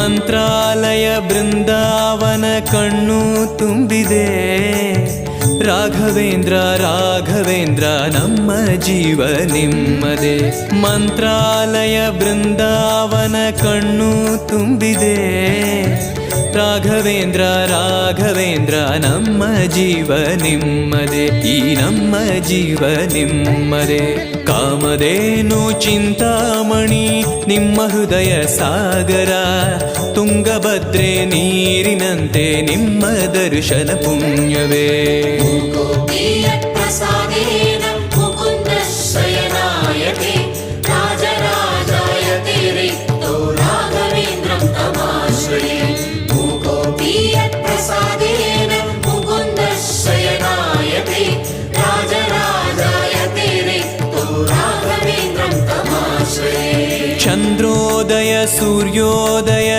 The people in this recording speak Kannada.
ಮಂತ್ರಾಲಯ ಬೃಂದಾವನ ಕಣ್ಣು ತುಂಬಿದೆ. ರಾಘವೇಂದ್ರ ರಾಘವೇಂದ್ರ ನಮ್ಮ ಜೀವ ನಿಮ್ಮದೇ. ಮಂತ್ರಾಲಯ ಬೃಂದಾವನ ಕಣ್ಣು ತುಂಬಿದೆ. ರಾಘವೇಂದ್ರ ರಾಘವೇಂದ್ರ ನಮ್ಮ ಜೀವ ನಿಮ್ಮದೇ. ಈ ನಮ್ಮ ಜೀವ ನಿಮ್ಮದೇ. ಕಾಮಧೇನು ಚಿಂತಾಮಣಿ ನಿಮ್ಮ ಹೃದಯ ಸಾಗರ. ತುಂಗಭದ್ರೆ ನೀರಿನಂತೆ ನಿಮ್ಮ ದರ್ಶನ ಪುಣ್ಯವೇ. ಚಂದ್ರೋದಯ ಸೂರ್ಯೋದಯ